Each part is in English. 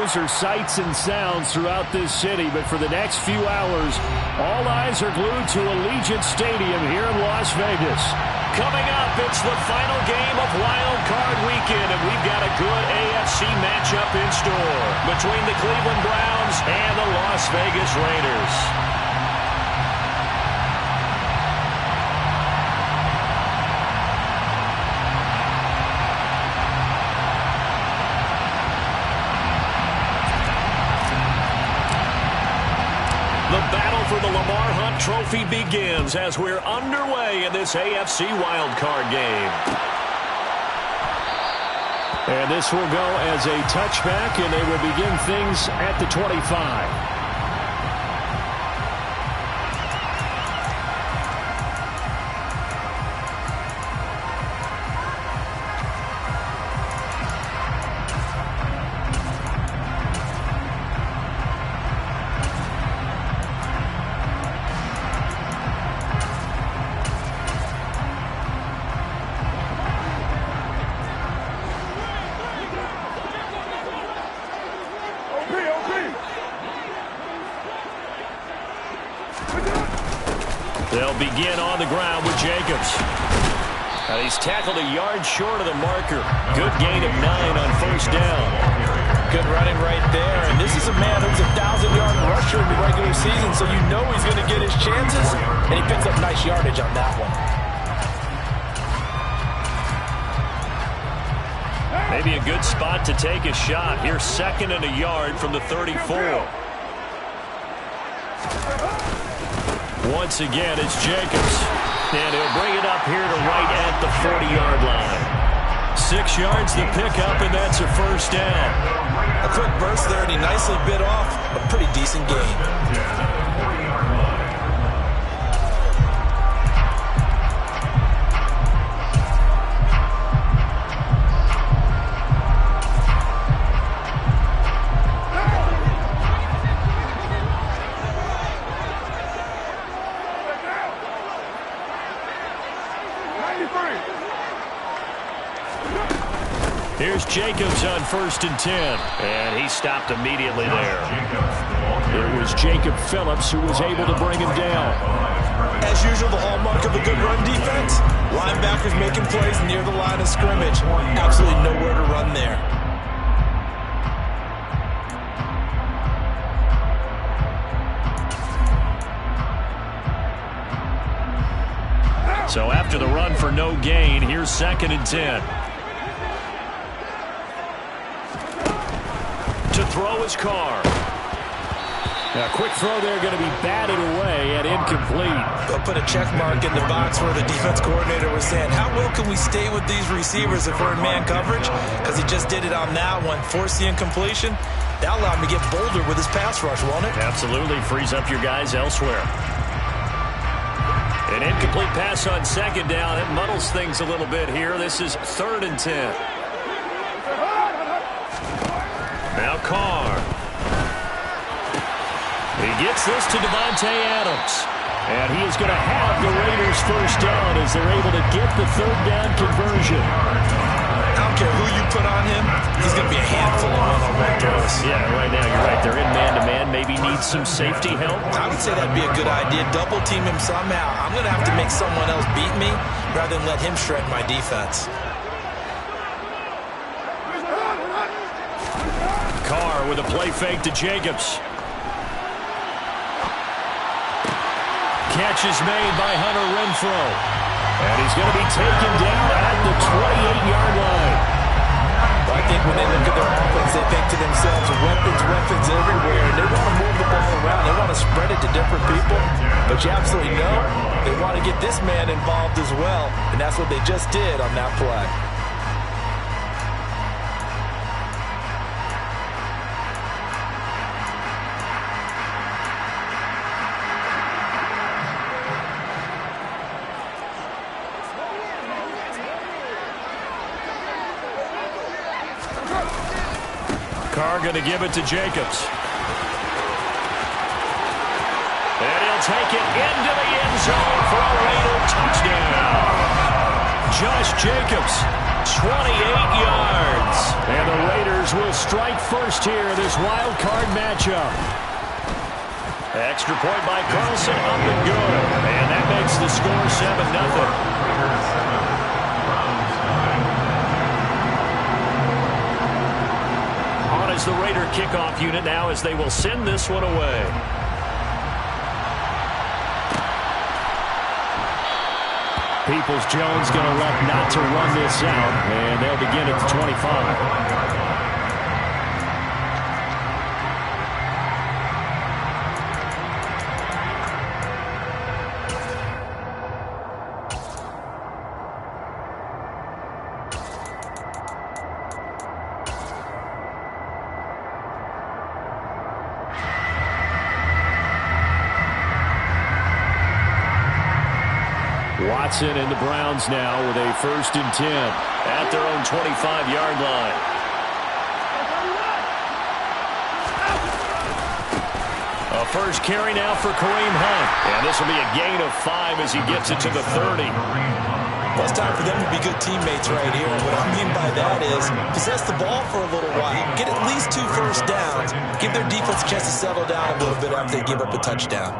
those are sights and sounds throughout this city, but for the next few hours, all eyes are glued to Allegiant Stadium here in Las Vegas. Coming up, it's the final game of Wildcard Weekend, and we've got a good AFC matchup in store between the Cleveland Browns and the Las Vegas Raiders. The battle for the Lamar Hunt Trophy begins as we're underway in this AFC wildcard game. And this will go as a touchback, and they will begin things at the 25. They'll begin on the ground with Jacobs. He's tackled a yard short of the marker. Good gain of 9 on first down. Good running right there. And this is a man who's a 1,000-yard rusher in the regular season, so you know he's going to get his chances. And he picks up nice yardage on that one. Maybe a good spot to take a shot. Here's 2nd and a yard from the 34. Once again, it's Jacobs. And he'll bring it up here to right at the 40-yard line. 6 yards the pickup, and that's a first down. A quick burst there, and he nicely bit off a pretty decent gain. Here's Jacobs on 1st and 10. And he stopped immediately there. It was Jacob Phillips who was able to bring him down. As usual, the hallmark of a good run defense, linebackers making plays near the line of scrimmage. Absolutely nowhere to run there. So after the run for no gain, here's 2nd and 10. To throw his Carr. A quick throw there, going to be batted away and incomplete. They'll put a check mark in the box where the defense coordinator was saying, how well can we stay with these receivers if we're in man coverage? Because he just did it on that one. Force the incompletion. That'll allow him to get bolder with his pass rush, won't it? Absolutely. Frees up your guys elsewhere. An incomplete pass on 2nd down. It muddles things a little bit here. This is 3rd and 10. Now Carr. He gets this to Devontae Adams. And he is going to have the Raiders first down as they're able to get the 3rd down conversion. I don't care who you put on him. He's going to be a handful of one-on-one throws. Yeah, right now you're right. They're in man-to-man. Maybe need some safety help. I would say that'd be a good idea. Double team him somehow. I'm going to have to make someone else beat me rather than let him shred my defense. Carr with a play fake to Jacobs. Catch is made by Hunter Renfrow. And he's going to be taken down at the 28-yard line. I think when they look at their offense, they think to themselves, weapons everywhere. And they want to move the ball around. They want to spread it to different people. But you absolutely know they want to get this man involved as well. And that's what they just did on that play. Carr going to give it to Jacobs. And he'll take it into the end zone for a Raider touchdown. Josh Jacobs yards. And the Raiders will strike first here in this wild card matchup. Extra point by Carlson, up and good. And that makes the score 7-0. On is the Raider kickoff unit now as they will send this one away. Peoples-Jones going to elect not to run this out, and they'll begin at the 25. Watson and the Browns now with a 1st and 10 at their own 25-yard line. A first carry now for Kareem Hunt. And this will be a gain of 5 as he gets it to the 30. Well, it's time for them to be good teammates right here. What I mean by that is possess the ball for a little while. Get at least 2 first downs. Give their defense a chance to settle down a little bit after they give up a touchdown.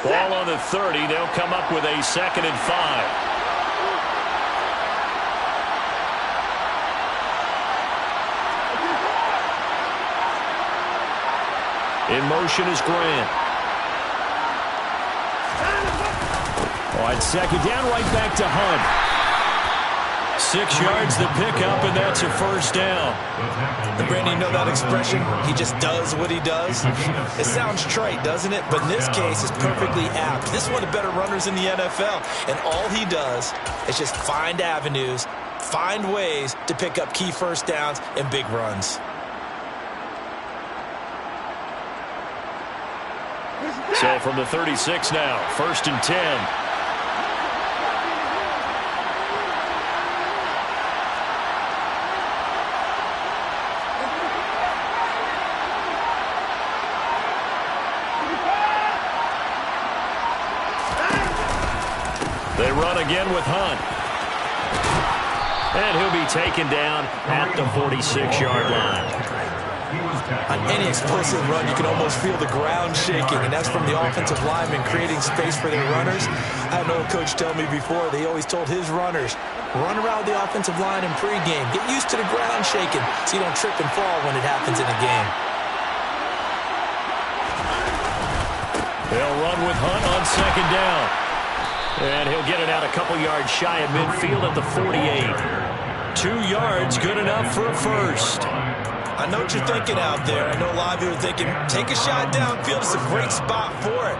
Ball on the 30. They'll come up with a 2nd and 5. In motion is Grant. On 2nd down, right back to Hunt. 6 yards the pickup, and that's a 1st down. And Brandon, you know that expression? He just does what he does. It sounds trite, doesn't it? But in this case, it's perfectly apt. This is one of the better runners in the NFL. And all he does is just find avenues, find ways to pick up key first downs and big runs. So from the 36 now, 1st and 10. They run again with Hunt. And he'll be taken down at the 46-yard line. On any explosive run, you can almost feel the ground shaking, and that's from the offensive linemen creating space for their runners. I had an old coach tell me before, they always told his runners, run around the offensive line in pregame. Get used to the ground shaking so you don't trip and fall when it happens in a game. They'll run with Hunt on 2nd down. And he'll get it out a couple yards shy of midfield at the 48. 2 yards, good enough for a 1st. I know what you're thinking out there. I know a lot of you are thinking, take a shot downfield. It's a great spot for it.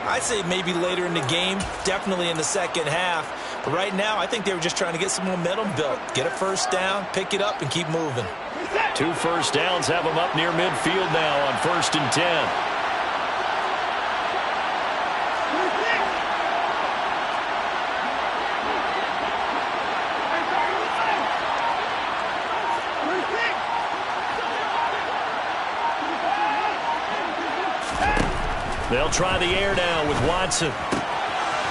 I'd say maybe later in the game, definitely in the 2nd half. But right now, I think they were just trying to get some momentum built. Get a 1st down, pick it up, and keep moving. 2 first downs have them up near midfield now on 1st and 10. They'll try the air now with Watson.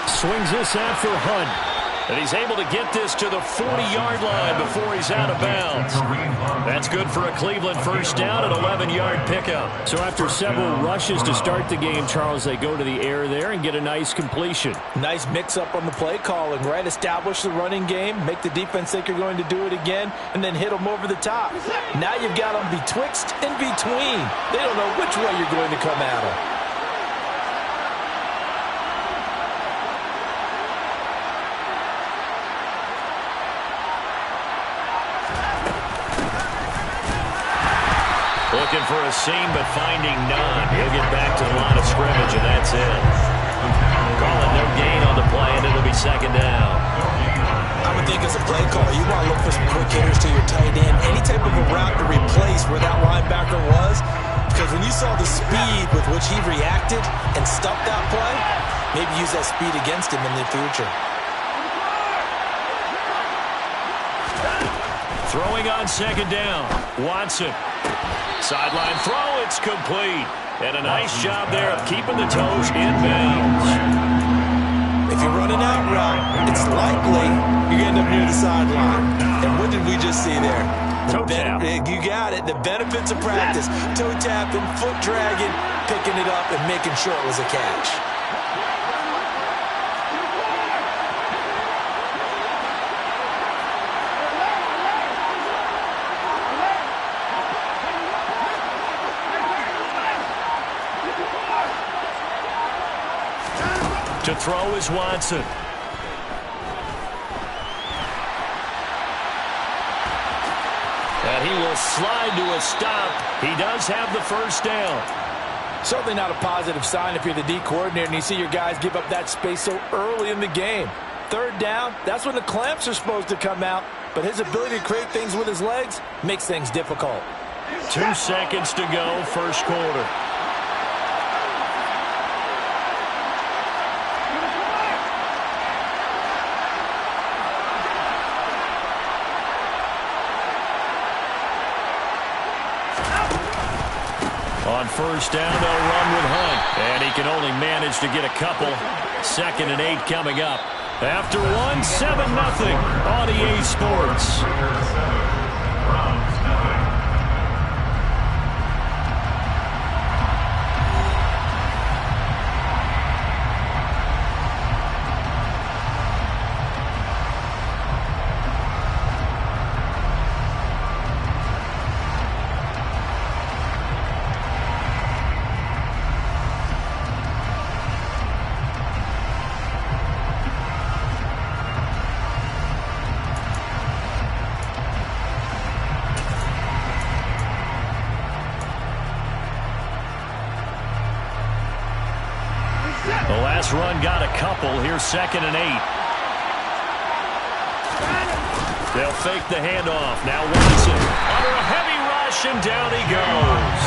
Swings this out for Hunt. And he's able to get this to the 40-yard line before he's out of bounds. That's good for a Cleveland 1st down and 11-yard pickup. So after several rushes to start the game, Charles, they go to the air there and get a nice completion. Nice mix-up on the play calling, right? Establish the running game, make the defense think you're going to do it again, and then hit them over the top. Now you've got them betwixt and between. They don't know which way you're going to come at them. Looking for a seam, but finding none. He'll get back to the line of scrimmage, and that's it. Calling no gain on the play, and it'll be 2nd down. I would think as a play caller, you want to look for some quick hitters to your tight end. Any type of a route to replace where that linebacker was. Because when you saw the speed with which he reacted and stuffed that play, maybe use that speed against him in the future. Throwing on second down. Watson. Sideline throw. It's complete. And a nice job there of keeping the toes in bounds. If you're running out route, it's likely you're going to end up near the sideline. And what did we just see there? Toe tap. You got it. The benefits of practice. Toe tapping, foot dragging, picking it up, and making sure it was a catch. To throw is Watson. And he will slide to a stop. He does have the first down. Certainly not a positive sign if you're the D coordinator and you see your guys give up that space so early in the game. Third down, that's when the clamps are supposed to come out. But his ability to create things with his legs makes things difficult. 2 seconds to go, first quarter. On first down, they'll run with Hunt. And he can only manage to get a couple. 2nd and 8 coming up. After 1, 7-0 on EA Sports. The last run got a couple. Here's 2nd and 8. They'll fake the handoff. Now Watson under a heavy rush, and down he goes.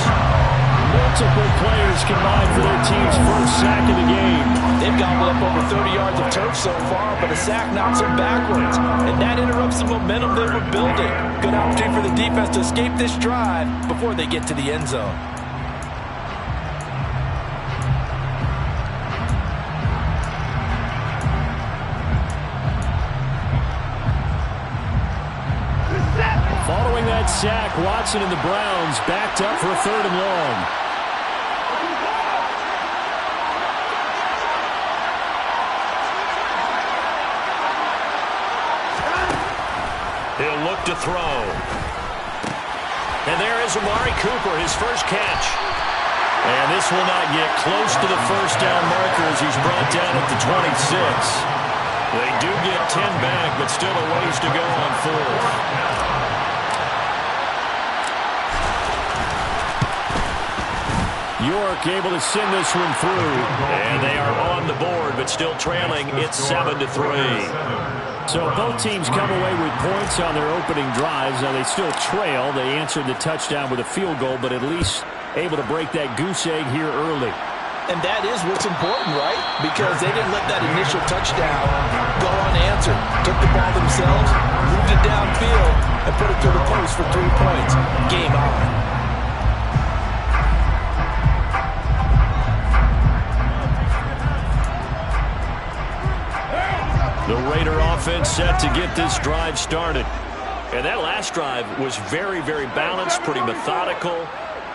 Multiple players combined for their team's first sack of the game. They've gobbled up over 30 yards of turf so far, but a sack knocks them backwards. And that interrupts the momentum they were building. Good opportunity for the defense to escape this drive before they get to the end zone. Following that sack, Watson and the Browns backed up for a 3rd and long. He'll look to throw. And there is Amari Cooper, his first catch. And this will not get close to the first down marker as he's brought down at the 26. They do get 10 back, but still a ways to go on 4th. York able to send this one through. And they are on the board, but still trailing. It's 7-3. So both teams come away with points on their opening drives. Now they still trail. They answered the touchdown with a field goal, but at least able to break that goose egg here early. And that is what's important, right? Because they didn't let that initial touchdown go unanswered. Took the ball themselves, moved it downfield, and put it through the post for 3 points. Game on. The Raider offense set to get this drive started. And that last drive was very, very balanced, pretty methodical.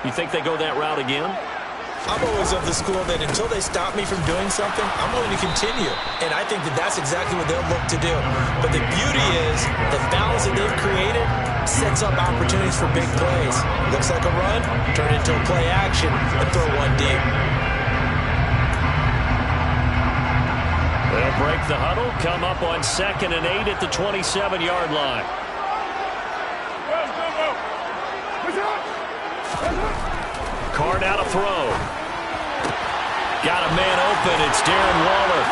You think they go that route again? I'm always of the school that until they stop me from doing something, I'm going to continue. And I think that that's exactly what they'll look to do. But the beauty is the balance that they've created sets up opportunities for big plays. Looks like a run, turn it into a play action, and throw one deep. They'll break the huddle, come up on 2nd and 8 at the 27-yard line. Card out a throw. Got a man open. It's Darren Waller.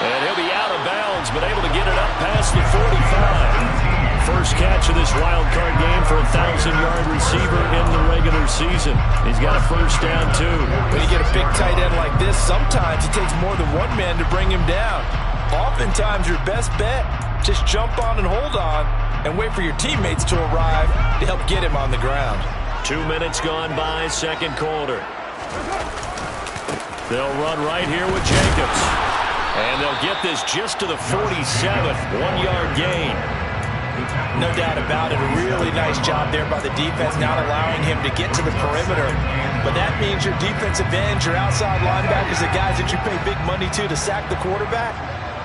And he'll be out of bounds, but able to get it up past the 45. First catch of this wild card game for a 1,000-yard receiver in the regular season. He's got a first down, too. When you get a big tight end like this, sometimes it takes more than one man to bring him down. Oftentimes, your best bet Just jump on and hold on and wait for your teammates to arrive to help get him on the ground. 2 minutes gone by, second quarter. They'll run right here with Jacobs. And they'll get this just to the 47th, 1-yard gain. No doubt about it. A really nice job there by the defense, not allowing him to get to the perimeter. But that means your defensive ends, your outside linebackers, the guys that you pay big money to sack the quarterback,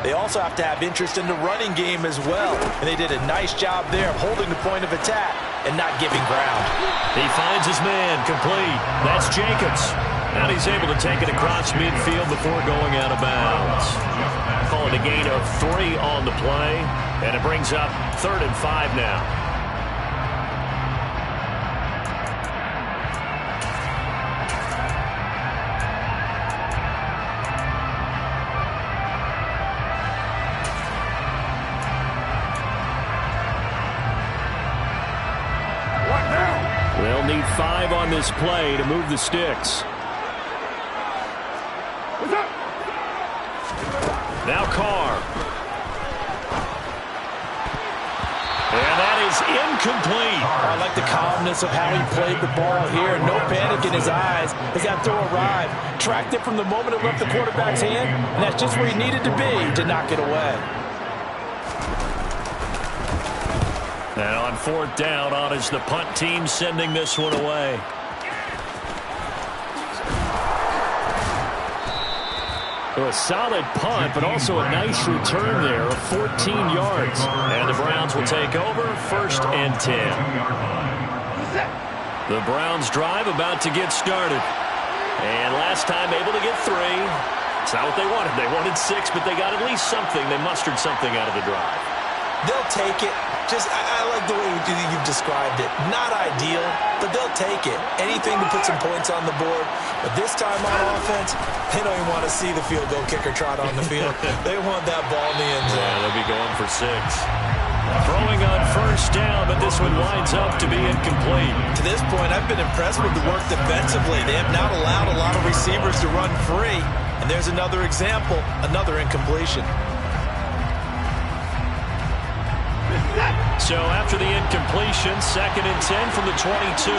they also have to have interest in the running game as well. And they did a nice job there of holding the point of attack and not giving ground. He finds his man, complete. That's Jacobs. And he's able to take it across midfield before going out of bounds. Call it a gain of 3 on the play. And it brings up 3rd and 5 now. They'll need 5 on this play to move the sticks. Now Carr. And that is incomplete. I like the calmness of how he played the ball here. No panic in his eyes as that throw arrived. Tracked it from the moment it left the quarterback's hand, and that's just where he needed to be to knock it away. And on 4th down, on is the punt team sending this one away. A solid punt, but also a nice return there of 14 yards. And the Browns will take over, 1st and 10. The Browns drive about to get started. And last time able to get 3. It's not what they wanted. They wanted 6, but they got at least something. They mustered something out of the drive. They'll take it. I like the way you've described it. Not ideal, but they'll take it. Anything to put some points on the board. But this time on offense, they don't even want to see the field goal kicker trot on the field. They want that ball in the end zone. Yeah, they'll be going for 6. Throwing on 1st down, but this one winds up to be incomplete. To this point, I've been impressed with the work defensively. They have not allowed a lot of receivers to run free. And there's another example, another incompletion. So after the incompletion, 2nd and 10 from the 22.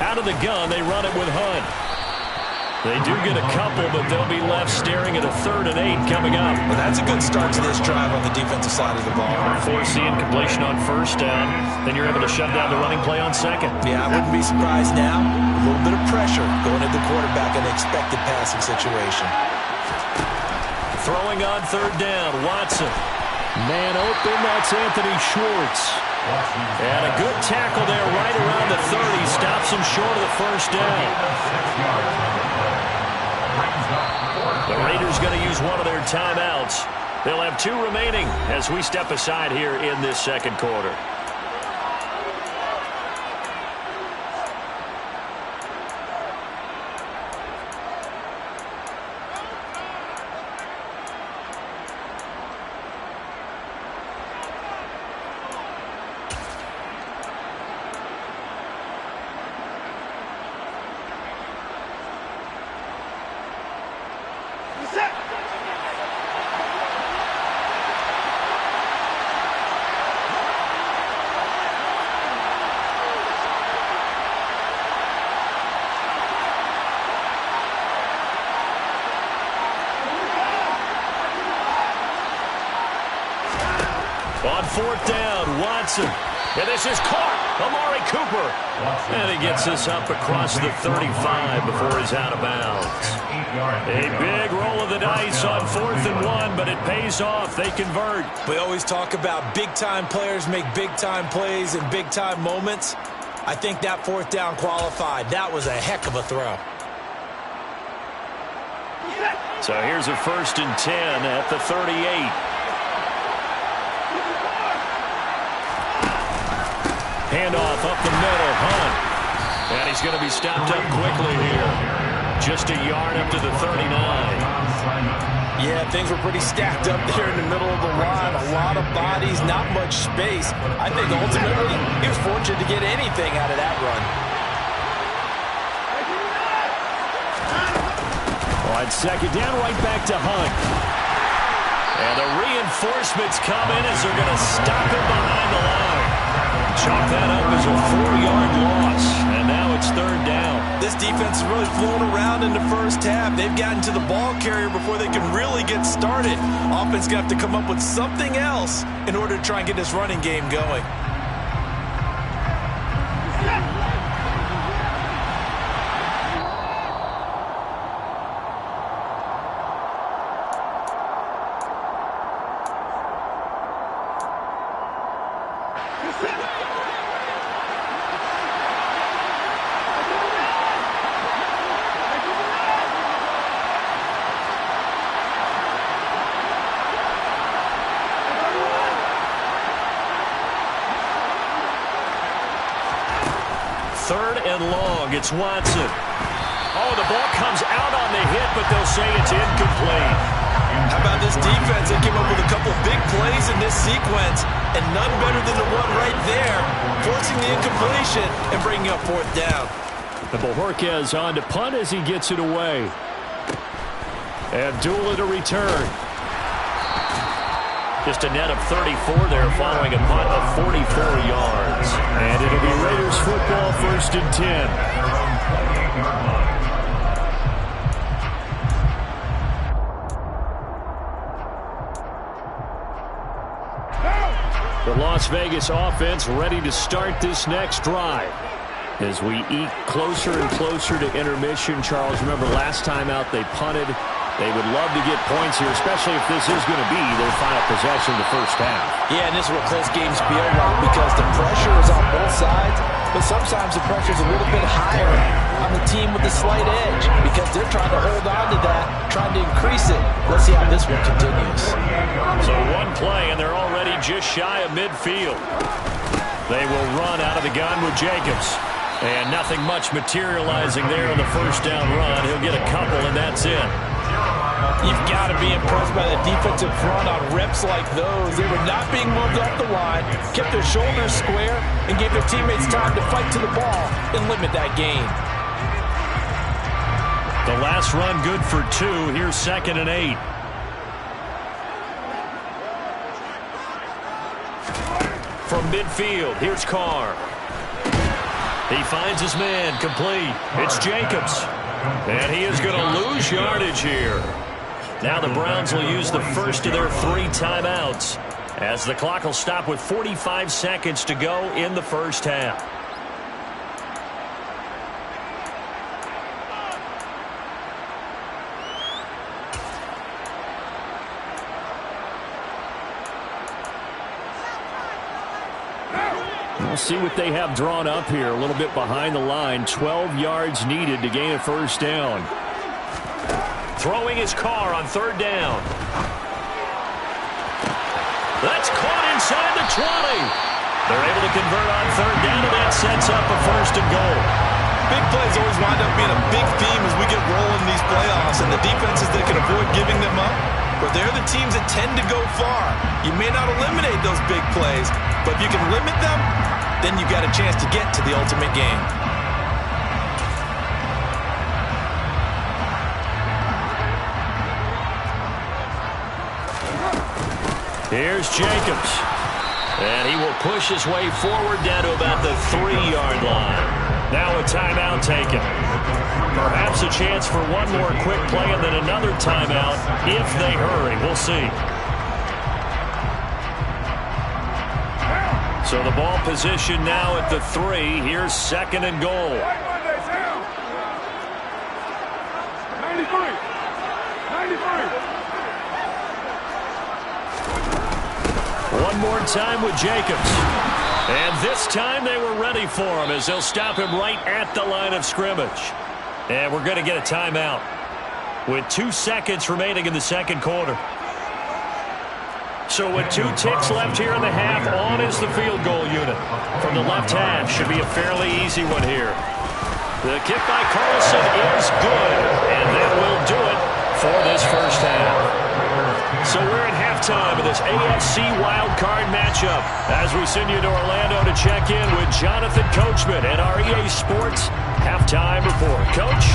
Out of the gun, they run it with Hunt. They do get a couple, but they'll be left staring at a 3rd and 8 coming up. Well, that's a good start to this drive on the defensive side of the ball. Force the incompletion on 1st down. Then you're able to shut down the running play on 2nd. Yeah, I wouldn't be surprised now. A little bit of pressure going at the quarterback in an expected passing situation. Throwing on 3rd down, Watson. Man open, that's Anthony Schwartz. And a good tackle there right around the 30. Stops him short of the 1st down. The Raiders going to use one of their timeouts. They'll have 2 remaining as we step aside here in this 2nd quarter. On 4th down, Watson. And this is caught. Amari Cooper. And he gets this up across the 35 before he's out of bounds. A big roll of the dice on 4th and 1, but it pays off. They convert. We always talk about big-time players make big-time plays in big-time moments. I think that 4th down qualified. That was a heck of a throw. So here's a 1st and 10 at the 38. Handoff up the middle, Hunt. And he's going to be stopped up quickly here. Just a yard up to the 39. Yeah, things were pretty stacked up there in the middle of the line. A lot of bodies, not much space. I think ultimately he was fortunate to get anything out of that run. On second down, right back to Hunt. And the reinforcements come in as they're going to stop him behind the line. Chalk that up as a 4-yard loss. And now it's third down. This defense is really flown around in the first half. They've gotten to the ball carrier before they can really get started. Offense got to come up with something else in order to try and get this running game going. Third and long. It's Watson. Oh, the ball comes out on the hit, but they'll say it's incomplete. How about this defense? They came up with a couple big plays in this sequence, and none better than the one right there, forcing the incompletion and bringing up fourth down. The Bojorquez on to punt as he gets it away. Abdullah to return. Just a net of 34 there following a punt of 44 yards. And it'll be Raiders football, 1st and 10. The Las Vegas offense ready to start this next drive. As we eke closer and closer to intermission, Charles, remember last time out they punted. They would love to get points here, especially if this is going to be their final possession of the first half. Yeah, and this is what close games feel like because the pressure is on both sides, but sometimes the pressure is a little bit higher on the team with the slight edge because they're trying to hold on to that, trying to increase it. Let's see how this one continues. So one play, and they're already just shy of midfield. They will run out of the gun with Jacobs. And nothing much materializing there on the first down run. He'll get a couple, and that's it. You've got to be impressed by the defensive front on reps like those. They were not being moved off the line, kept their shoulders square, and gave their teammates time to fight to the ball and limit that gain. The last run good for 2. Here's 2nd and 8. From midfield, here's Carr. He finds his man, complete. It's Jacobs. And he is going to lose yardage here. Now the Browns will use the first of their 3 timeouts as the clock will stop with 45 seconds to go in the first half. We'll see what they have drawn up here. A little bit behind the line. 12 yards needed to gain a first down. Throwing his Carr on 3rd down. That's caught inside the 20. They're able to convert on 3rd down, and that sets up a 1st and goal. Big plays always wind up being a big theme as we get rolling in these playoffs, and the defenses that can avoid giving them up, but they're the teams that tend to go far. You may not eliminate those big plays, but if you can limit them, then you've got a chance to get to the ultimate game. Here's Jacobs. And he will push his way forward down to about the 3-yard line. Now a timeout taken. Perhaps a chance for one more quick play and then another timeout if they hurry. We'll see. So the ball position now at the 3. Here's 2nd and goal. 93. One more time with Jacobs. And this time they were ready for him as they'll stop him right at the line of scrimmage. And we're going to get a timeout with 2 seconds remaining in the second quarter. So with 2 ticks left here in the half, on is the field goal unit. From the left hash, should be a fairly easy one here. The kick by Carlson is good, and that will do it for this first half. So we're at halftime of this AFC Wildcard matchup as we send you to Orlando to check in with Jonathan Coachman at our EA Sports Halftime Report. Coach?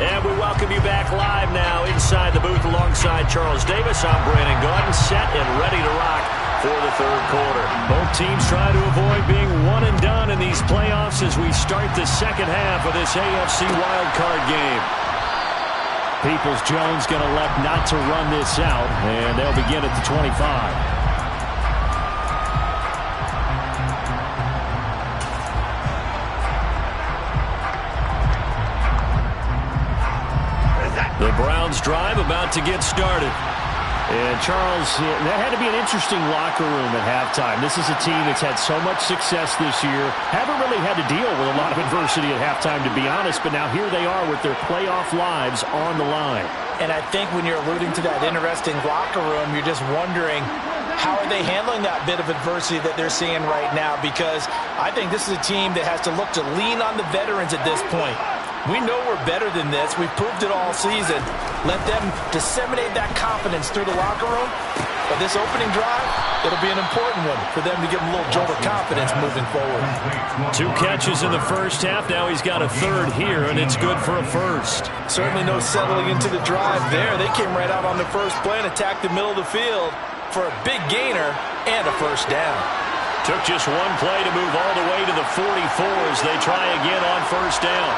And we welcome you back live now inside the booth alongside Charles Davis. I'm Brandon Gaudin, set and ready to rock for the third quarter. Both teams trying to avoid being one and done in these playoffs as we start the second half of this AFC wildcard game. Peoples-Jones going to elect not to run this out, and they'll begin at the 25. The Browns drive about to get started. And Charles, that had to be an interesting locker room at halftime. This is a team that's had so much success this year. Haven't really had to deal with a lot of adversity at halftime, to be honest. But now here they are with their playoff lives on the line. And I think when you're alluding to that interesting locker room, you're just wondering, how are they handling that bit of adversity that they're seeing right now? Because I think this is a team that has to look to lean on the veterans at this point. We know we're better than this. We've proved it all season. Let them disseminate that confidence through the locker room. But this opening drive, it'll be an important one for them to give them a little jolt of confidence moving forward. 2 catches in the first half. Now he's got a third here, and it's good for a first. Certainly no settling into the drive there. They came right out on the first play and attacked the middle of the field for a big gainer and a first down. Took just one play to move all the way to the 44 as they try again on first down.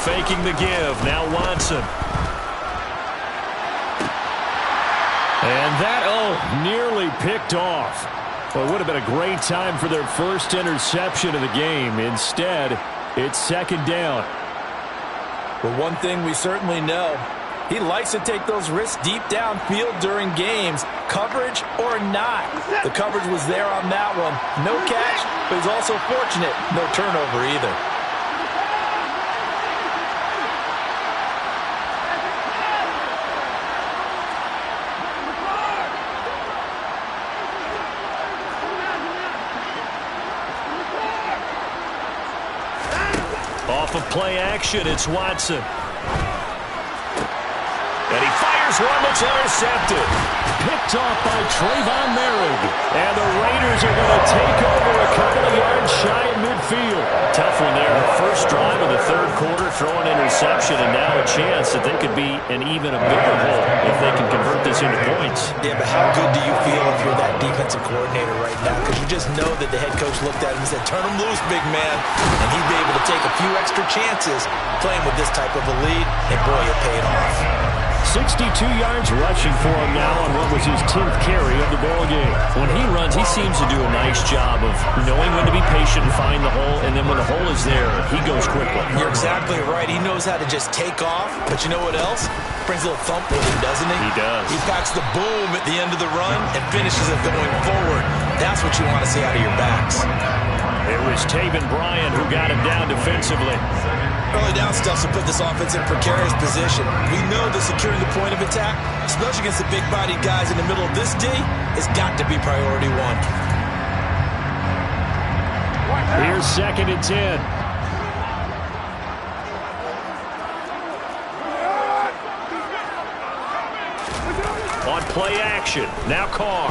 Faking the give. Now Watson. And that, nearly picked off. Well, it would have been a great time for their first interception of the game. Instead, it's second down. Well, one thing we certainly know, he likes to take those risks deep downfield during games, coverage or not. The coverage was there on that one. No catch, but he's also fortunate. No turnover either. Off of play action, it's Watson. And he fires one that's intercepted. Picked off by Trayvon Merrick. And the Raiders are going to take over a couple of yards shy of midfield. Tough one there. First drive of the third quarter, throw an interception, and now a chance that they could be an even a bigger hole if they can convert this into points. Yeah, but how good do you feel if you're that defensive coordinator right now? Because you just know that the head coach looked at him and said, turn him loose, big man. And he'd be able to take a few extra chances playing with this type of a lead, and boy, it paid off. 62 yards rushing for him now on what was his 10th carry of the ball game. When he runs, he seems to do a nice job of knowing when to be patient and find the hole, and then when the hole is there, he goes quickly. You're exactly right. He knows how to just take off, but you know what else? Brings a little thump with him, doesn't he? He does. He packs the boom at the end of the run and finishes it going forward. That's what you want to see out of your backs. It was Taven Bryan who got him down defensively. Early down stuff to put this offense in a precarious position. We know that securing the point of attack, especially against the big-bodied guys in the middle of this D, has got to be priority one. Here's 2nd and 10. On play action, now Carr.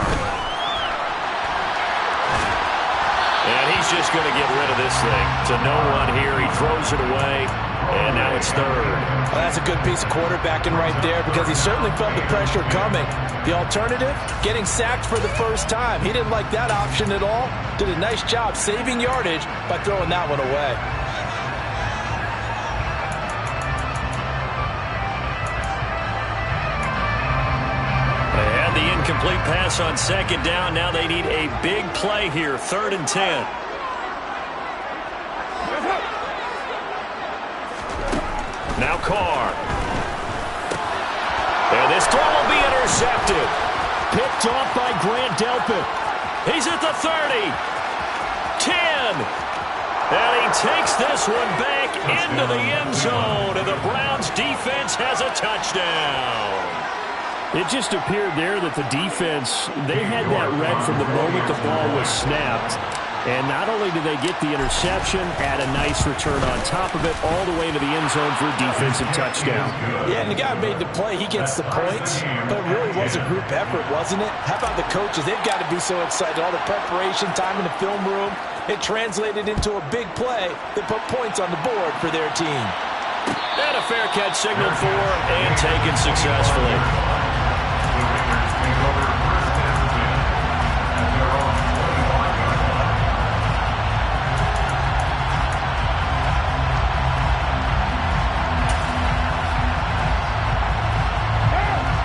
And he's just going to get rid of this thing to no one here. He throws it away, and now it's third. Well, that's a good piece of quarterbacking right there because he certainly felt the pressure coming. The alternative, getting sacked for the first time. He didn't like that option at all. Did a nice job saving yardage by throwing that one away. The incomplete pass on second down. Now they need a big play here. 3rd and 10. Now Carr. And this throw will be intercepted. picked off by Grant Delpit. He's at the 30. 10. And he takes this one back into the end zone. And the Browns defense has a touchdown. It just appeared there that the defense, they had that read from the moment the ball was snapped. And not only did they get the interception, add a nice return on top of it, all the way to the end zone for a defensive touchdown. Yeah, and the guy made the play. He gets the points. But it really was a group effort, wasn't it? How about the coaches? They've got to be so excited. All the preparation, time in the film room. It translated into a big play that put points on the board for their team. And a fair catch signaled for and taken successfully.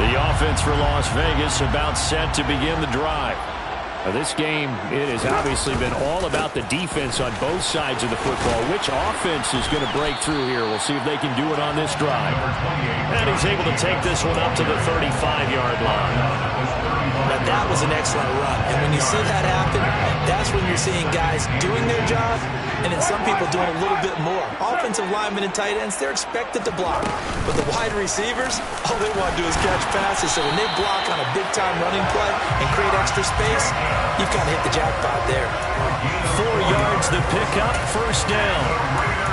The offense for Las Vegas about set to begin the drive. Now this game, it has obviously been all about the defense on both sides of the football. Which offense is going to break through here? We'll see if they can do it on this drive. And he's able to take this one up to the 35-yard line. Now that was an excellent run. And when you see that happen, that's when you're seeing guys doing their job and then some people doing a little bit more. Offensive linemen and tight ends, they're expected to block. But the wide receivers, all they want to do is catch passes. So when they block on a big-time running play and create extra space, you've got to hit the jackpot there. 4 yards to pick up, first down.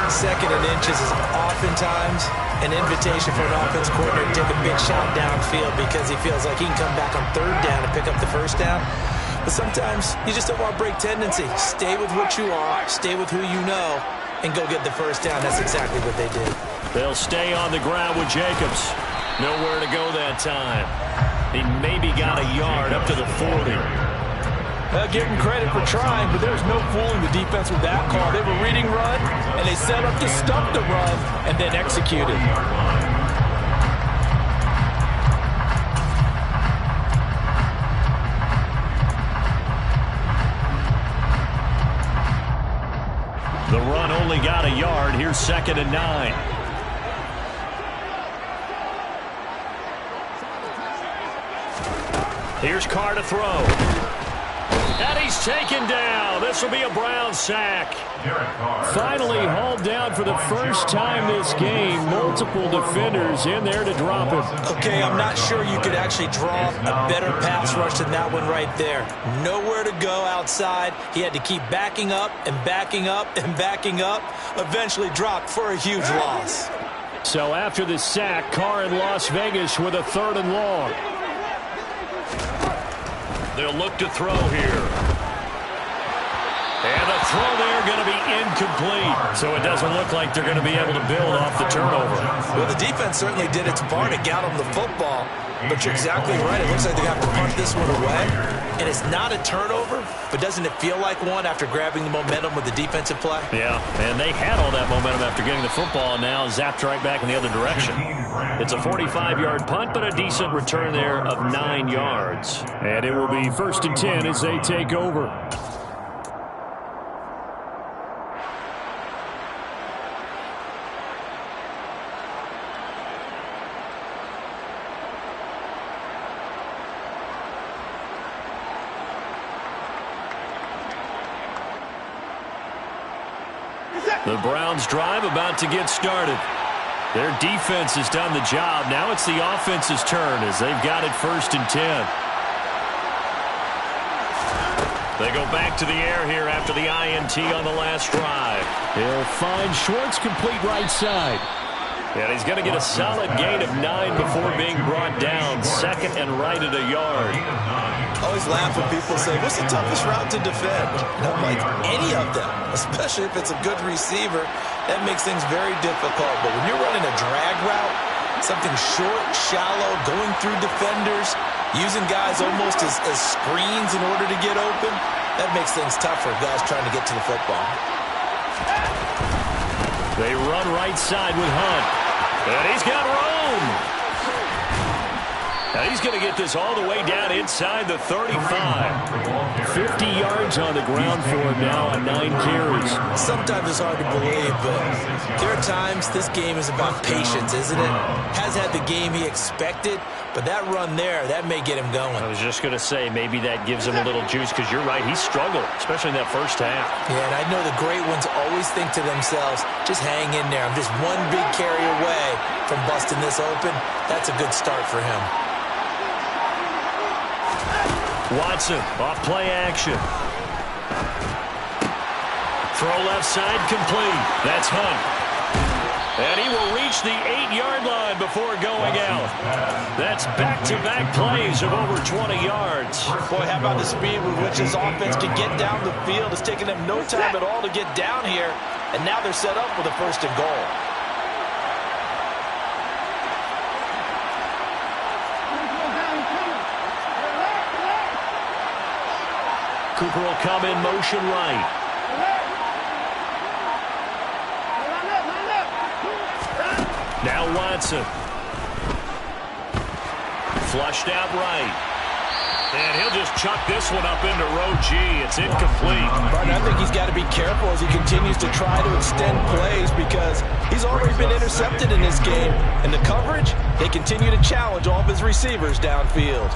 Second and inches is oftentimes an invitation for an offense coordinator to take a big shot downfield because he feels like he can come back on third down and pick up the first down. But sometimes you just don't want to break tendency. Stay with what you are, stay with who you know, and go get the first down. That's exactly what they did. They'll stay on the ground with Jacobs. Nowhere to go that time. He maybe got a yard up to the 40. Give him credit for trying, but there's no fooling the defense with that call. They were reading run, and they set up to stop the run, and then executed. The run only got a yard. Here's 2nd and 9. Here's Carr to throw. And he's taken down. This will be a Brown sack. Finally hauled down for the first time this game. Multiple defenders in there to drop him. Okay, I'm not sure you could actually draw a better pass rush than that one right there. Nowhere to go outside. He had to keep backing up and backing up and backing up. Eventually dropped for a huge loss. So after the sack, Carr in Las Vegas with a 3rd and long. They'll look to throw here. And the throw there going to be incomplete. So it doesn't look like they're going to be able to build off the turnover. Well, the defense certainly did its part. It got them the football. But you're exactly right. It looks like they have to punt this one away. And it's not a turnover, but doesn't it feel like one after grabbing the momentum with the defensive play? Yeah, and they had all that momentum after getting the football, and now zapped right back in the other direction. It's a 45-yard punt, but a decent return there of 9 yards. And it will be 1st and 10 as they take over. The Browns drive about to get started. Their defense has done the job. Now it's the offense's turn as they've got it 1st and 10. They go back to the air here after the INT on the last drive. He'll find Schwartz complete right side. And he's going to get a solid gain of 9 before being brought down. 2nd and right at a yard. I always laugh when people say, what's the toughest route to defend? And I'm like, any of them, especially if it's a good receiver. That makes things very difficult. But when you're running a drag route, something short, shallow, going through defenders, using guys almost as screens in order to get open, that makes things tough for guys trying to get to the football. They run right side with Hunt. And he's got room. And he's going to get this all the way down inside the 35. 50 yards on the ground for him now on 9 carries. Sometimes it's hard to believe, but there are times this game is about patience, isn't it? Has had the game he expected, but that run there, that may get him going. I was just going to say, maybe that gives him a little juice, because you're right, he struggled, especially in that first half. Yeah, and I know the great ones always think to themselves, just hang in there. I'm just one big carry away from busting this open. That's a good start for him. Watson, off play action. Throw left side, complete. That's Hunt. And he will reach the 8-yard line before going out. That's back-to-back plays of over 20 yards. Boy, how about the speed with which this offense can get down the field? It's taken them no time at all to get down here, and now they're set up for the 1st and goal. Cooper will come in motion right. Now Watson. Flushed out right. And he'll just chuck this one up into row G. It's incomplete. But I think he's got to be careful as he continues to try to extend plays, because he's already been intercepted in this game. And the coverage, they continue to challenge all of his receivers downfield.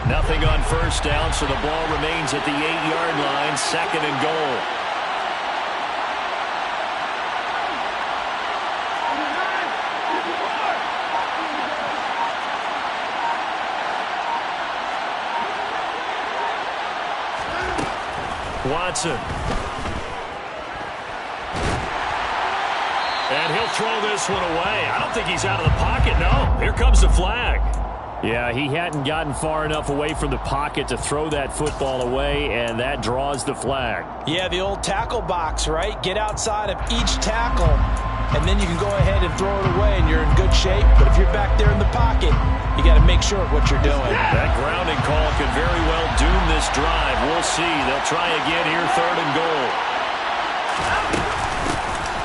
Nothing on first down, so the ball remains at the 8-yard line, 2nd and goal. Watson. And he'll throw this one away. I don't think he's out of the pocket, no. Here comes the flag. Yeah, he hadn't gotten far enough away from the pocket to throw that football away, and that draws the flag. Yeah, the old tackle box, right? Get outside of each tackle, and then you can go ahead and throw it away, and you're in good shape. But if you're back there in the pocket, you got to make sure of what you're doing. That grounding call could very well doom this drive. We'll see. They'll try again here, 3rd and goal.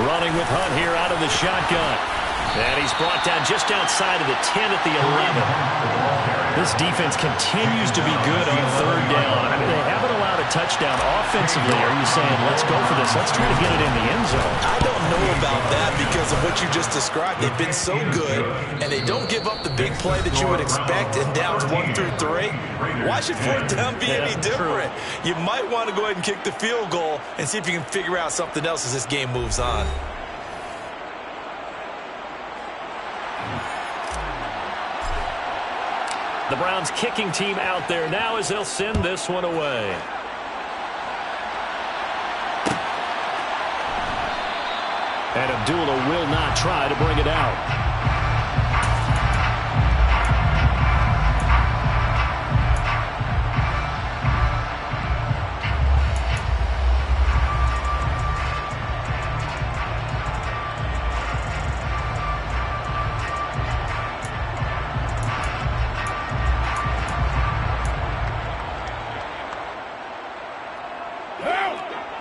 Running with Hunt here out of the shotgun. And he's brought down just outside of the 10 at the 11. This defense continues to be good on 3rd down. I mean, they haven't allowed a touchdown offensively. Are you saying, let's go for this? Let's try to get it in the end zone. I don't know about that because of what you just described. They've been so good, and they don't give up the big play that you would expect in downs 1 through 3. Why should 4th down be any different? You might want to go ahead and kick the field goal and see if you can figure out something else as this game moves on. The Browns kicking team out there now as they'll send this one away. And Abdullah will not try to bring it out.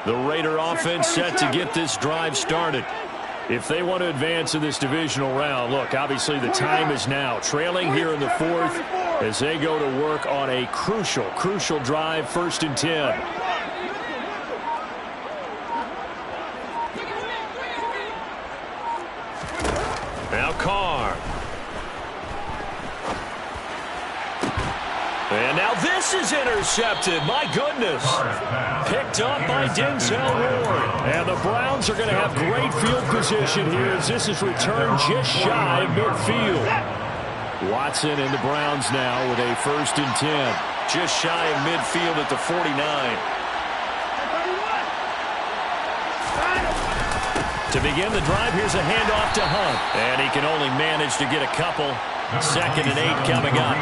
The Raider offense set to get this drive started. If they want to advance in this divisional round, look, obviously the time is now. Trailing here in the 4th as they go to work on a crucial drive, 1st and 10. Now Carr. And now this is intercepted. My goodness. Picked up by Denzel Ward. And the Browns are going to have great field position here as this is returned just shy of midfield. Watson and the Browns now with a 1st and 10. Just shy of midfield at the 49. To begin the drive, here's a handoff to Hunt. And he can only manage to get a couple. 2nd and 8 coming up.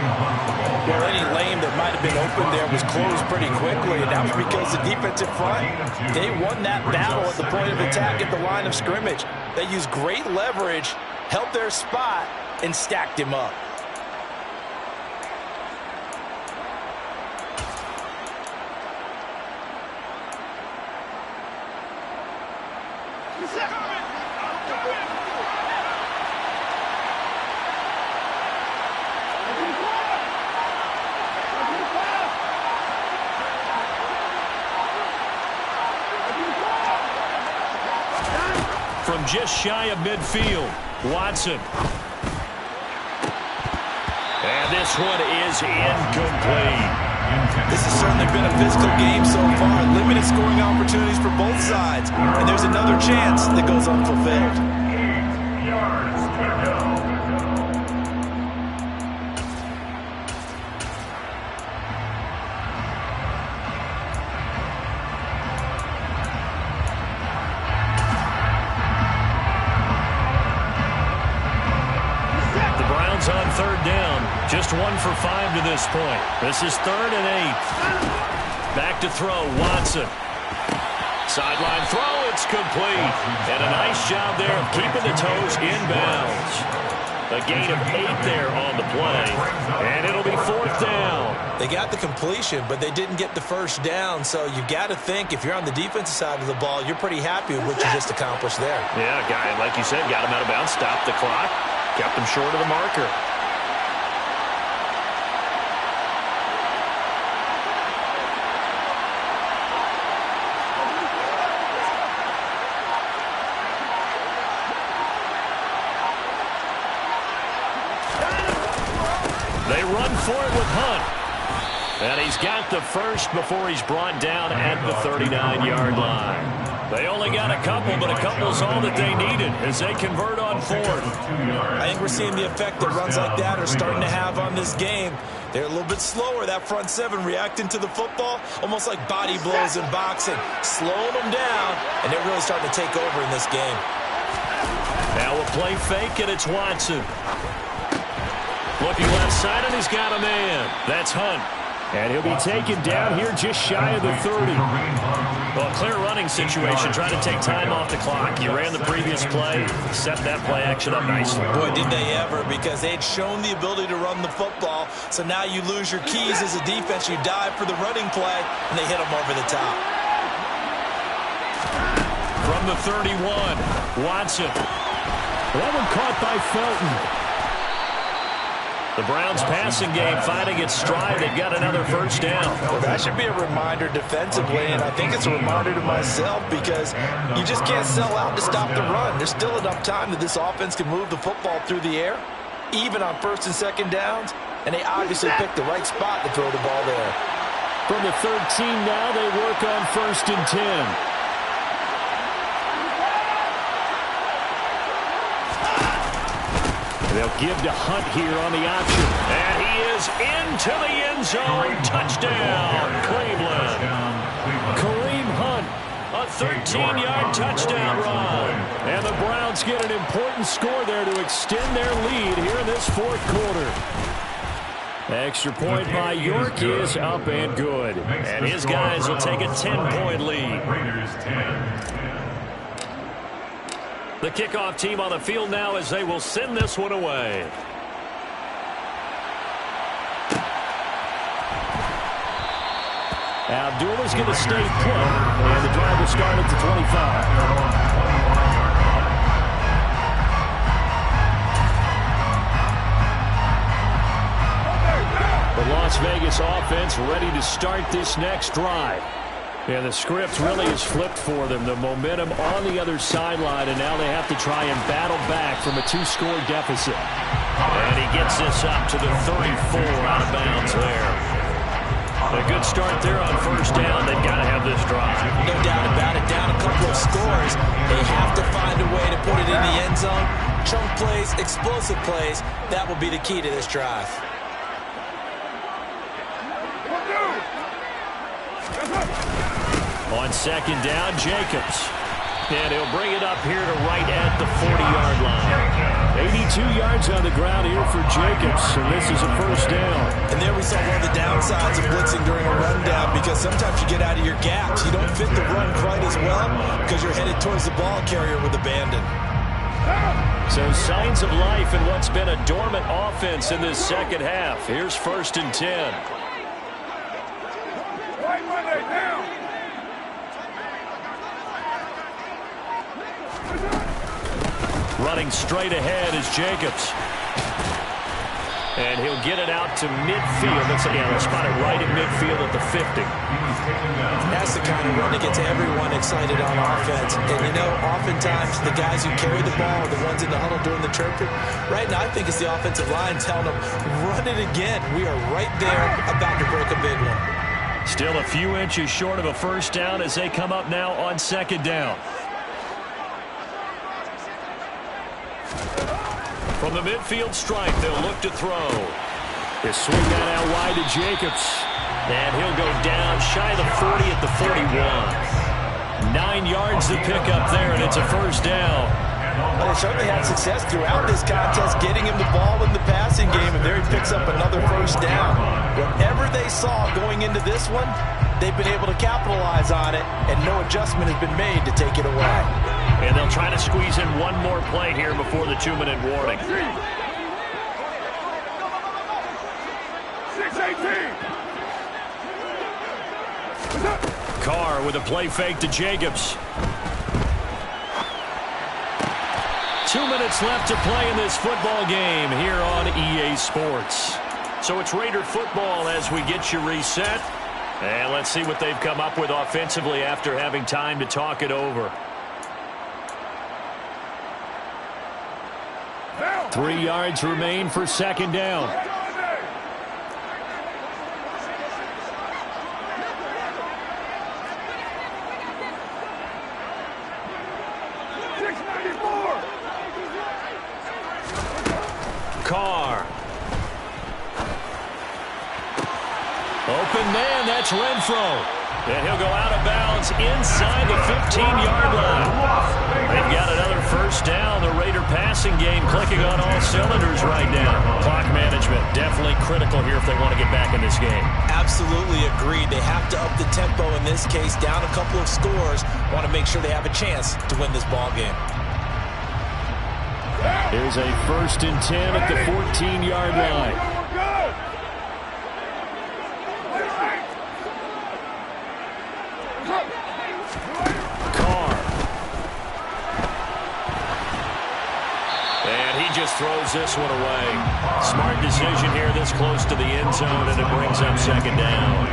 Well, any lane that might have been open there was closed pretty quickly, and that was because the defensive front, they won that battle at the point of attack at the line of scrimmage. They used great leverage, held their spot, and stacked him up. From just shy of midfield, Watson. And this one is incomplete. This has certainly been a physical game so far. Limited scoring opportunities for both sides. And there's another chance that goes unfulfilled. On third down, just 1 for 5 to this point. This is 3rd and 8. Back to throw, Watson. Sideline throw, it's complete. And a nice job there of keeping the toes inbounds. A gain of 8 there on the play, and it'll be 4th down. They got the completion, but they didn't get the first down, so you've got to think if you're on the defensive side of the ball, you're pretty happy with what you just accomplished there. Yeah, guy, like you said, got him out of bounds, stopped the clock. Kept them short of the marker. They run for it with Hunt. And he's got the first before he's brought down at the 39-yard line. They only got a couple, but a couple's all that they needed as they convert on 4th. I think we're seeing the effect that runs like that are starting to have on this game. They're a little bit slower, that front 7, reacting to the football, almost like body blows in boxing. Slowing them down, and they're really starting to take over in this game. Now we'll play fake, and it's Watson. Looking left side, and he's got a man. That's Hunt. And he'll be taken down here just shy of the 30. Well, clear running situation, trying to take time off the clock. You ran the previous play, set that play action up nicely. Boy, did they ever, because they'd shown the ability to run the football. So now you lose your keys as a defense. You dive for the running play, and they hit them over the top. From the 31, Watson. That one caught by Felton. The Browns passing game finding its stride. They've got another first down. Well, that should be a reminder defensively, and I think it's a reminder to myself because you just can't sell out to stop the run. There's still enough time that this offense can move the football through the air, even on 1st and 2nd downs, and they obviously picked the right spot to throw the ball there. From the 13 now, they work on 1st and 10. They'll give to Hunt here on the option. And he is into the end zone. Touchdown, Cleveland. Kareem Hunt. A 13-yard touchdown run. And the Browns get an important score there to extend their lead here in this 4th quarter. Extra point by York is up and good. And his guys will take a 10-point lead. The kickoff team on the field now as they will send this one away. Abdullah's going to stay put, and the drive will start at the 25. The Las Vegas offense ready to start this next drive. Yeah, the script really is flipped for them. The momentum on the other sideline, and now they have to try and battle back from a 2-score deficit. And he gets this up to the 34, out of bounds there. A good start there on 1st down. They've got to have this drive. No doubt about it. Down a couple of scores. They have to find a way to put it in the end zone. Chunk plays, explosive plays. That will be the key to this drive. On 2nd down, Jacobs. And he'll bring it up here to right at the 40-yard line. 82 yards on the ground here for Jacobs, and this is a 1st down. And there we saw one of the downsides of blitzing during a rundown, because sometimes you get out of your gaps. You don't fit the run quite as well because you're headed towards the ball carrier with abandon. So signs of life in what's been a dormant offense in this 2nd half. Here's 1st and 10. Running straight ahead is Jacobs. And he'll get it out to midfield. They'll spot it right at midfield at the 50. That's the kind of run that gets everyone excited on offense. And, you know, oftentimes the guys who carry the ball are the ones in the huddle doing the chirping. Right now, I think it's the offensive line telling them, run it again. We are right there about to break a big one. Still a few inches short of a first down as they come up now on second down. From the midfield stripe, they'll look to throw. They swing that out wide to Jacobs. And he'll go down shy of the 40 at the 41. 9 yards to pick up there, and it's a first down. Well, they certainly had success throughout this contest, getting him the ball in the passing game, and there he picks up another first down. Whatever they saw going into this one, they've been able to capitalize on it, and no adjustment has been made to take it away. And they'll try to squeeze in one more play here before the 2-minute warning. 6-18. Carr with a play fake to Jacobs. 2 minutes left to play in this football game here on EA Sports. So it's Raider football as we get you reset. And let's see what they've come up with offensively after having time to talk it over. 3 yards remain for second down. Carr. Open man, that's Renfro. And he'll go out of bounds inside the 15-yard line. They've got another first down. The Raider passing game clicking on all cylinders right now. Clock management definitely critical here if they want to get back in this game. Absolutely agreed. They have to up the tempo in this case, down a couple of scores. Want to make sure they have a chance to win this ball game. Here's a 1st and 10 at the 14-yard line. Just throws this one away. Smart decision here this close to the end zone, and it brings up second down.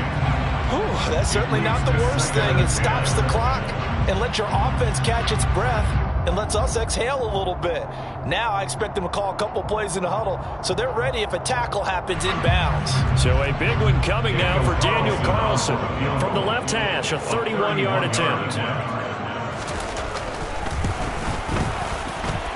Ooh, that's certainly not the worst thing. It stops the clock and lets your offense catch its breath and lets us exhale a little bit. Now I expect them to call a couple plays in the huddle so they're ready if a tackle happens inbounds. So a big one coming now for Daniel Carlson. From the left hash, a 31-yard attempt.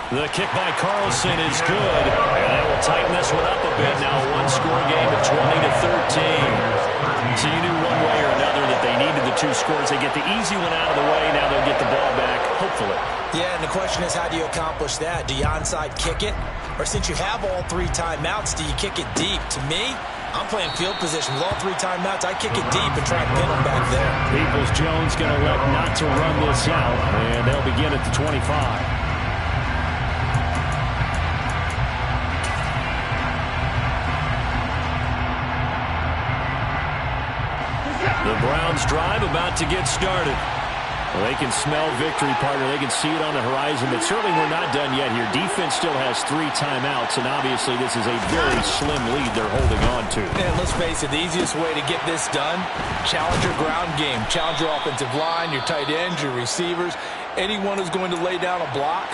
The kick by Carlson is good, and they will tighten this one up a bit now. One-score game at 20-13. So you knew one way or another that they needed the 2 scores. They get the easy one out of the way. Now they'll get the ball back, hopefully. Yeah, and the question is, how do you accomplish that? Do you onside kick it? Or since you have all 3 timeouts, do you kick it deep? To me, I'm playing field position. With all 3 timeouts, I kick it deep and try and pin them back there. Peoples-Jones going to elect not to run this out, and they'll begin at the 25. The Browns drive about to get started. Well, they can smell victory, partner. They can see it on the horizon, but certainly we're not done yet here. Defense still has 3 timeouts, and obviously this is a very slim lead they're holding on to. And let's face it, the easiest way to get this done, challenge your ground game. Challenge your offensive line, your tight ends, your receivers, anyone who's going to lay down a block.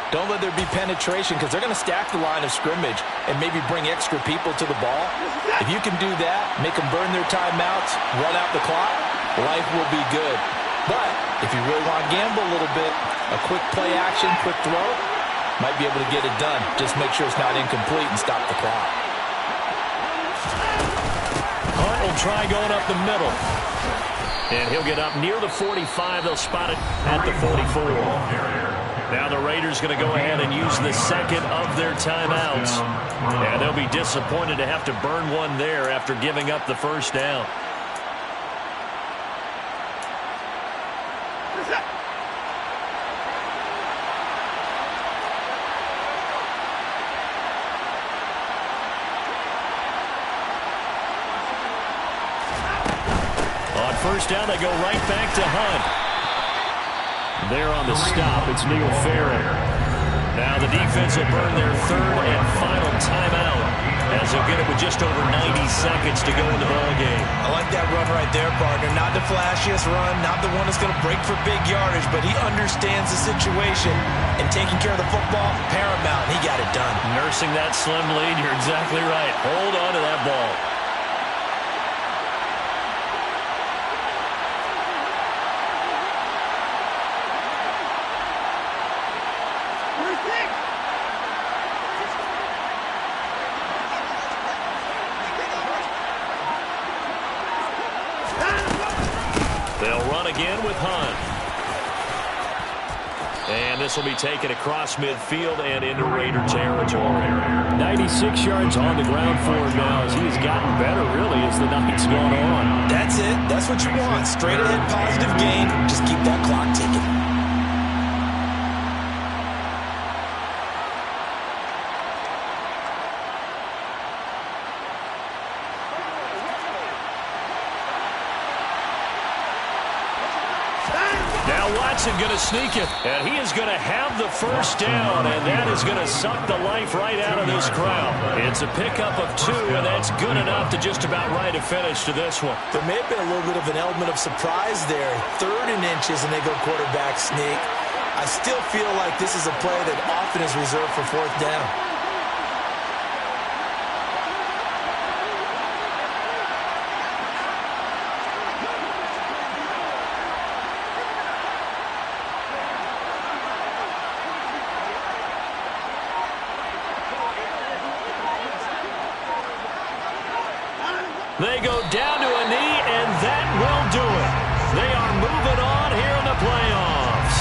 Don't let there be penetration because they're going to stack the line of scrimmage and maybe bring extra people to the ball. If you can do that, make them burn their timeouts, run out the clock, life will be good. But if you really want to gamble a little bit, a quick play action, quick throw, might be able to get it done. Just make sure it's not incomplete and stop the clock. Hunt will try going up the middle. And he'll get up near the 45. They'll spot it at the 44. Now the Raiders going to go ahead and use the second of their timeouts. And they'll be disappointed to have to burn one there after giving up the first down. On first down, they go right back to Hunt. There on the stop, it's Neil Farrell. Now the defense will burn their third and final timeout as they'll get it with just over 90 seconds to go in the ball game. I like that run right there, partner. Not the flashiest run, not the one that's going to break for big yardage, but he understands the situation, and taking care of the football, paramount. He got it done. Nursing that slim lead, you're exactly right. Hold on to that ball. They'll run again with Hunt. And this will be taken across midfield and into Raider territory. 96 yards on the ground for him now as he's gotten better, really, as the night's gone on. That's it. That's what you want. Straight ahead positive gain. Just keep that clock ticking. Watson going to sneak it, and he is going to have the first down, and that is going to suck the life right out of this crowd. It's a pickup of 2, and that's good enough to just about write a finish to this one. There may have been a little bit of an element of surprise there. 3rd and inches, and they go quarterback sneak. I still feel like this is a play that often is reserved for 4th down. They go down to a knee, and that will do it. They are moving on here in the playoffs.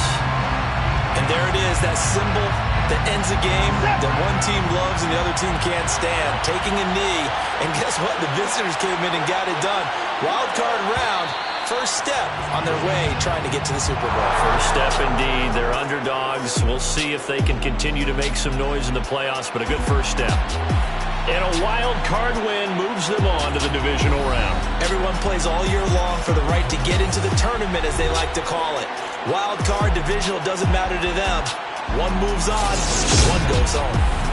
And there it is, that symbol that ends a game that one team loves and the other team can't stand. Taking a knee, and guess what? The visitors came in and got it done. Wild card round, first step on their way trying to get to the Super Bowl. First step indeed. They're underdogs. We'll see if they can continue to make some noise in the playoffs, but a good first step. And a wild card win moves them on to the divisional round. Everyone plays all year long for the right to get into the tournament, as they like to call it. Wild card, divisional, doesn't matter to them. One moves on, one goes home.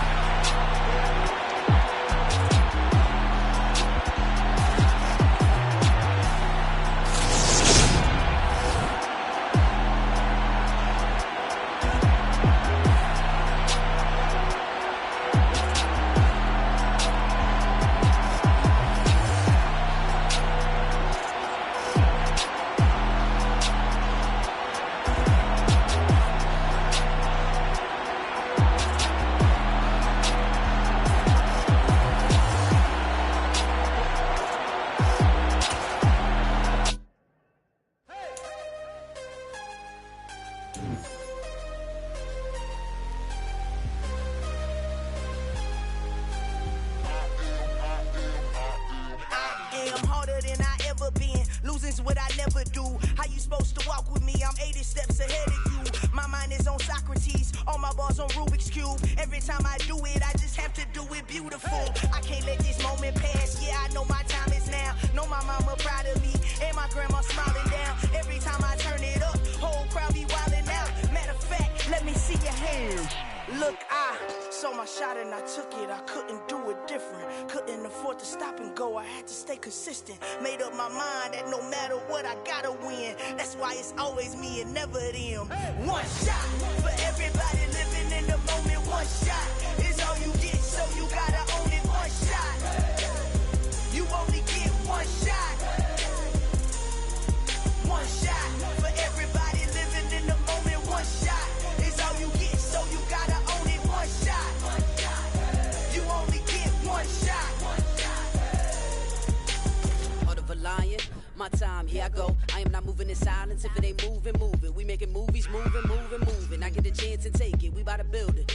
Made up my mind that no matter what, I gotta win. That's why it's always me and never them. One shot for everybody living in the moment. One shot is all you get, so you gotta own it. One shot, you only get one shot. One shot for everybody living in the moment. One shot is all you get, so you gotta own it. One shot, you only get one shot. Lion, my time, here I go. I am not moving in silence. If it ain't moving, moving. We making movies, moving. I get a chance and take it. We bout to build it.